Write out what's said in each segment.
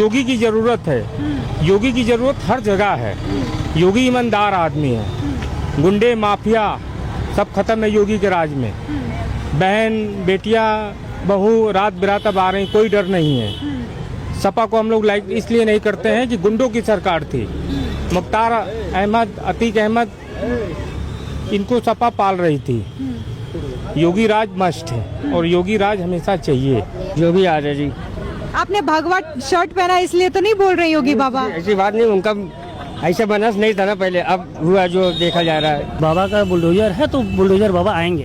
योगी की जरूरत है। योगी की जरूरत हर जगह है। योगी ईमानदार आदमी है। गुंडे माफिया सब खत्म है योगी के राज में। बहन बेटियां बहू रात बिरात अब आ रही, कोई डर नहीं है। सपा को हम लोग लाइक इसलिए नहीं करते हैं कि गुंडों की सरकार थी। मुख्तार अहमद, अतीक अहमद, इनको सपा पाल रही थी। योगी राज मस्ट है और योगी राज हमेशा चाहिए। जो भी आ जाए जी। आपने भगवा शर्ट पहना इसलिए तो नहीं बोल रहे योगी बाबा? ऐसी बात नहीं, उनका ऐसा बनस नहीं था ना पहले, अब हुआ जो देखा जा रहा है। बाबा का बुलडोजर है तो बुलडोजर बाबा आएंगे।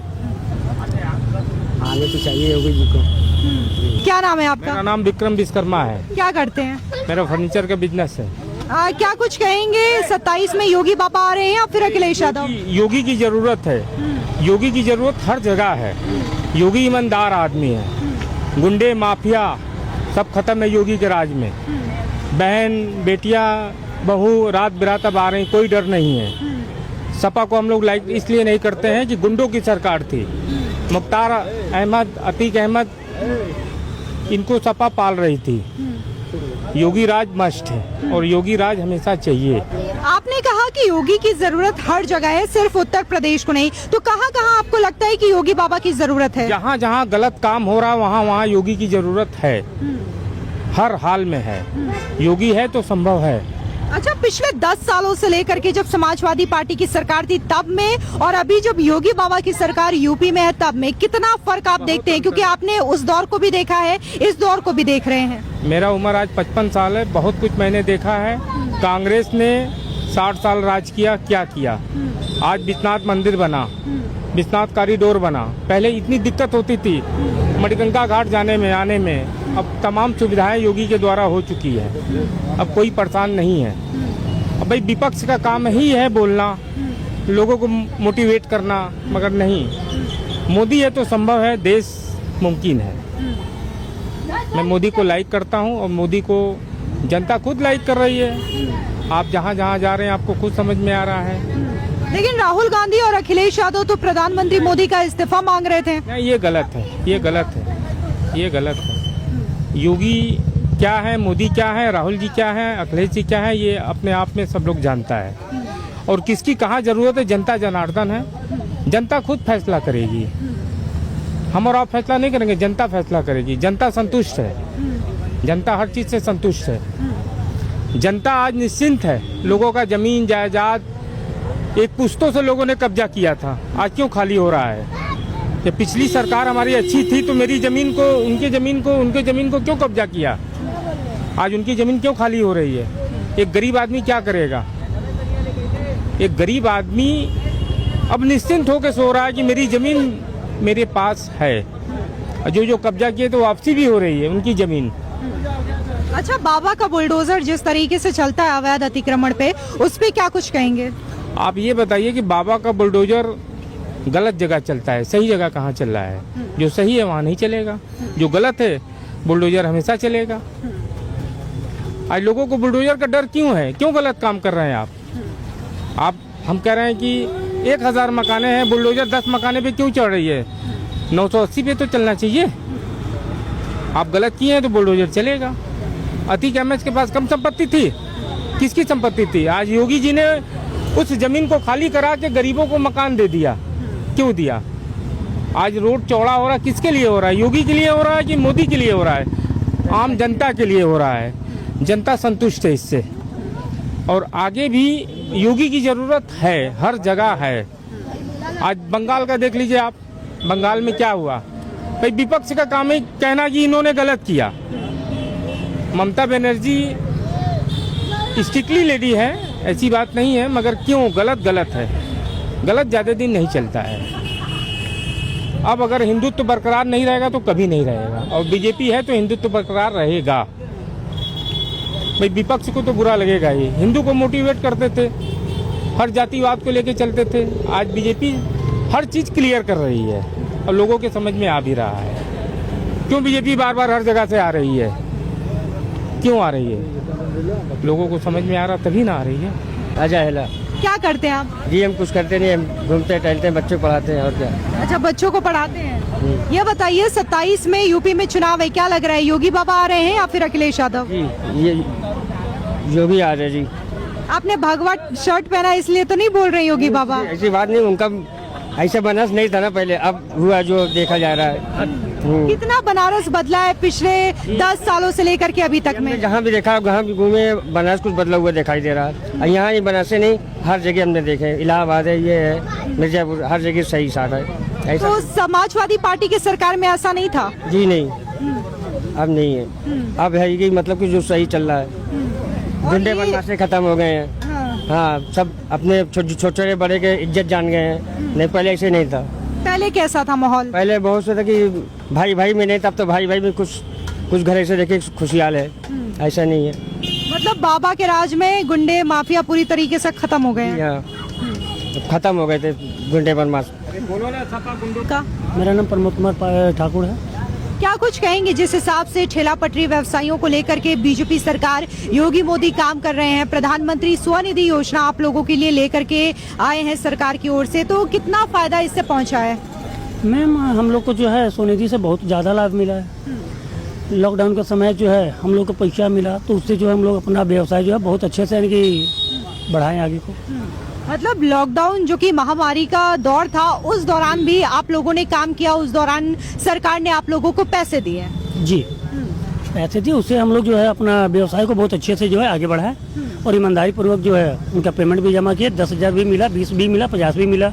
आने तो चाहिए योगी जी को। क्या नाम है आपका? मेरा नाम विक्रम विश्वकर्मा है। क्या करते हैं? मेरा फर्नीचर का बिजनेस है। क्या कुछ कहेंगे? 27 में योगी बाबा आ रहे हैं या फिर अखिलेश यादव? योगी की जरूरत है। योगी की जरूरत हर जगह है। योगी ईमानदार आदमी है। गुंडे माफिया सब खत्म है योगी के राज में। बहन बेटियां बहू रात बिरात अब आ रही, कोई डर नहीं है। सपा को हम लोग लाइक इसलिए नहीं करते हैं कि गुंडों की सरकार थी। मुख्तार अहमद, अतीक अहमद, इनको सपा पाल रही थी। योगी राज मस्ट है और योगी राज हमेशा चाहिए। आपने कहा कि योगी की जरूरत हर जगह है, सिर्फ उत्तर प्रदेश को नहीं, तो कहाँ कहाँ आपको लगता है कि योगी बाबा की जरूरत है? जहाँ जहाँ गलत काम हो रहा है वहाँ वहाँ योगी की जरूरत है। हर हाल में है। योगी है तो संभव है। अच्छा, पिछले 10 सालों से लेकर के जब समाजवादी पार्टी की सरकार थी तब में और अभी जब योगी बाबा की सरकार यूपी में है तब में कितना फर्क आप देखते हैं? क्योंकि आपने उस दौर को भी देखा है, इस दौर को भी देख रहे हैं। मेरा उम्र आज 55 साल है। बहुत कुछ मैंने देखा है। कांग्रेस ने 60 साल राज किया, क्या किया? आज विश्वनाथ मंदिर बना, विश्वनाथ कॉरिडोर बना। पहले इतनी दिक्कत होती थी मणिकंका घाट जाने में आने में, अब तमाम सुविधाएं योगी के द्वारा हो चुकी है। अब कोई परेशान नहीं है। अब भाई विपक्ष का काम ही है बोलना, लोगों को मोटिवेट करना, मगर नहीं। मोदी है तो संभव है, देश मुमकिन है। मैं मोदी को लाइक करता हूं और मोदी को जनता खुद लाइक कर रही है। आप जहां जहां जा रहे हैं आपको खुद समझ में आ रहा है। लेकिन राहुल गांधी और अखिलेश यादव तो प्रधानमंत्री मोदी का इस्तीफा मांग रहे थे। नहीं, ये गलत है, ये गलत है, ये गलत है। योगी क्या है, मोदी क्या है, राहुल जी क्या है, अखिलेश जी क्या है, ये अपने आप में सब लोग जानता है। और किसकी कहाँ जरूरत है, जनता जनार्दन है। जनता खुद फैसला करेगी। हम और आप फैसला नहीं करेंगे, जनता फैसला करेगी। जनता संतुष्ट है। जनता हर चीज से संतुष्ट है। जनता आज निश्चिंत है। लोगों का जमीन जायदाद एक पुश्तों से लोगों ने कब्जा किया था, आज क्यों खाली हो रहा है? जब पिछली सरकार हमारी अच्छी थी तो मेरी जमीन को, उनके जमीन को क्यों कब्जा किया? आज उनकी जमीन क्यों खाली हो रही है? एक गरीब आदमी क्या करेगा? एक गरीब आदमी अब निश्चिंत होकर सो रहा है कि मेरी जमीन मेरे पास है। जो कब्जा किए तो वापसी भी हो रही है उनकी जमीन। अच्छा, बाबा का बुलडोजर जिस तरीके से चलता है अवैध अतिक्रमण पे, उस पे क्या कुछ कहेंगे? आप ये बताइए कि बाबा का बुलडोजर गलत जगह चलता है, सही जगह कहाँ चल रहा है? जो सही है वहाँ नहीं चलेगा, जो गलत है बुलडोजर हमेशा चलेगा। आज लोगों को बुलडोजर का डर क्यों है? क्यों गलत काम कर रहे हैं आप? हम कह रहे हैं कि 1000 मकाने हैं, बुलडोजर 10 मकाने पे क्यों चढ़ रही है? 980 पे तो चलना चाहिए। आप गलत किए हैं तो बुलडोजर चलेगा। अतीक अहमद के पास कम संपत्ति थी, किसकी संपत्ति थी? आज योगी जी ने उस जमीन को खाली करा के गरीबों को मकान दे दिया। क्यों दिया? आज रोड चौड़ा हो रहा है, किसके लिए हो रहा है? योगी के लिए हो रहा है कि मोदी के लिए हो रहा है? आम जनता के लिए हो रहा है। जनता संतुष्ट है इससे और आगे भी योगी की जरूरत है, हर जगह है। आज बंगाल का देख लीजिए आप, बंगाल में क्या हुआ? भाई विपक्ष का काम है कहना कि इन्होंने गलत किया। ममता बनर्जी स्ट्रिक्टली लेडी है, ऐसी बात नहीं है, मगर क्यों? गलत है। गलत ज़्यादा दिन नहीं चलता है। अब अगर हिंदुत्व बरकरार नहीं रहेगा तो कभी नहीं रहेगा, और बीजेपी है तो हिंदुत्व बरकरार रहेगा। भाई विपक्ष को तो बुरा लगेगा ही। हिंदू को मोटिवेट करते थे, हर जातिवाद को लेके चलते थे। आज बीजेपी हर चीज़ क्लियर कर रही है और लोगों के समझ में आ भी रहा है। क्यों बीजेपी बार बार हर जगह से आ रही है? क्यों आ रही है? लोगों को समझ में आ रहा तभी ना आ रही है। अजय क्या करते हैं आप? जी हम कुछ करते नहीं, हम घूमते टहलते हैं, बच्चों को पढ़ाते हैं और क्या। अच्छा, बच्चों को पढ़ाते हैं। ये बताइए 27 में यूपी में चुनाव है, क्या लग रहा है, योगी बाबा आ रहे हैं या फिर अखिलेश यादव? जी ये जो भी आ रहे जी। आपने भगवा शर्ट पहना इसलिए तो नहीं बोल रहे योगी बाबा? ऐसी बात नहीं, उनका ऐसा बनारस नहीं था ना पहले, अब हुआ जो देखा जा रहा है। कितना बनारस बदला है पिछले 10 सालों से लेकर के अभी तक में? जहाँ भी देखा, जहाँ भी घूमे, बनारस कुछ बदला हुआ दिखाई दे रहा है। यहाँ ही बनारस से नहीं, हर जगह हमने देखे, इलाहाबाद है, ये है मिर्जापुर, हर जगह सही साथ है ऐसा। तो समाजवादी पार्टी की सरकार में ऐसा नहीं था? जी नहीं, अब नहीं है। अब है कि मतलब कि जो सही चल रहा है, गुंडे ये- बदमाशी खत्म हो गए हैं। हाँ, सब अपने छोटे बड़े के इज्जत जान गए हैं। नहीं पहले ऐसे नहीं था। पहले कैसा था माहौल? पहले बहुत से था कि भाई भाई में नहीं था, अब तो भाई भाई में कुछ घर ऐसे देखे खुशहाल है, ऐसा नहीं है। मतलब बाबा के राज में गुंडे माफिया पूरी तरीके से खत्म हो गए हैं। यहाँ खत्म हो गए थे गुंडे बदमाश। का मेरा नाम प्रमोद कुमार ठाकुर है। क्या कुछ कहेंगे जिस हिसाब से ठेला पटरी व्यवसायियों को लेकर के बीजेपी सरकार योगी मोदी काम कर रहे हैं, प्रधानमंत्री स्वनिधि योजना आप लोगों के लिए लेकर के आए हैं सरकार की ओर से, तो कितना फायदा इससे पहुंचा है? मैम हम लोग को जो है स्वनिधि से बहुत ज़्यादा लाभ मिला है। लॉकडाउन का समय जो है हम लोग को पैसा मिला, तो उससे जो है हम लोग अपना व्यवसाय जो है बहुत अच्छे से यानी कि बढ़ाएं आगे को। मतलब लॉकडाउन जो कि महामारी का दौर था, उस दौरान भी आप लोगों ने काम किया, उस दौरान सरकार ने आप लोगों को पैसे दिए? जी पैसे दिए, उससे हम लोग जो है अपना व्यवसाय को बहुत अच्छे से जो है आगे बढ़ाए और ईमानदारी पूर्वक जो है उनका पेमेंट भी जमा किए। 10,000 भी मिला, 20 भी मिला, 50 भी मिला।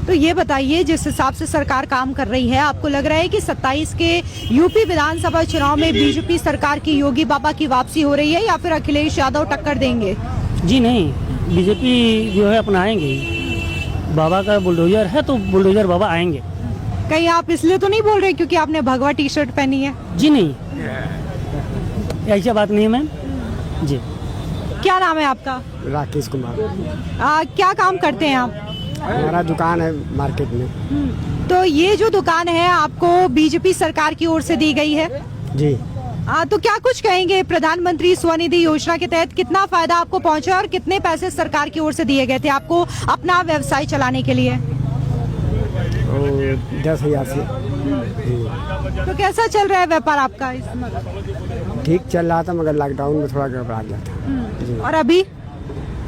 तो ये बताइए जिस हिसाब से सरकार काम कर रही है, आपको लग रहा है कि 27 के यूपी विधानसभा चुनाव में बीजेपी सरकार की योगी बाबा की वापसी हो रही है या फिर अखिलेश यादव टक्कर देंगे? जी नहीं, बीजेपी जो है अपनाएंगे। बाबा का बुलडोजर है तो बुलडोजर बाबा आएंगे। कहीं आप इसलिए तो नहीं बोल रहे क्योंकि आपने भगवा टी शर्ट पहनी है? जी नहीं, ऐसा बात नहीं है मैम जी। क्या नाम है आपका? राकेश कुमार। क्या काम करते हैं आप? हमारा दुकान है मार्केट में। तो ये जो दुकान है आपको बीजेपी सरकार की ओर से दी गई है? जी तो क्या कुछ कहेंगे, प्रधानमंत्री स्वनिधि योजना के तहत कितना फायदा आपको पहुंचा और कितने पैसे सरकार की ओर से दिए गए थे आपको अपना व्यवसाय चलाने के लिए? 10,000 से। तो कैसा चल रहा है व्यापार आपका इस समय? ठीक चल रहा था, मगर लॉकडाउन में थोड़ा गड़बड़ा गया था। और अभी?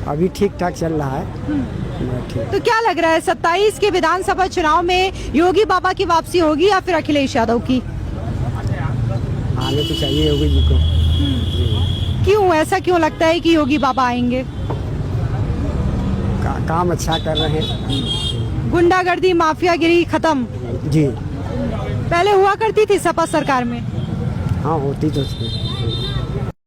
अभी ठीक ठाक चल रहा है। ठीक। तो क्या लग रहा है 27 के विधानसभा चुनाव में योगी बाबा की वापसी होगी या फिर अखिलेश यादव की? आने तो चाहिए योगी जी को। क्यों, ऐसा क्यों लगता है कि योगी बाबा आएंगे? काम अच्छा कर रहे हैं। गुंडागर्दी माफियागिरी खत्म जी पहले हुआ करती थी सपा सरकार में? हाँ, होती तो थी।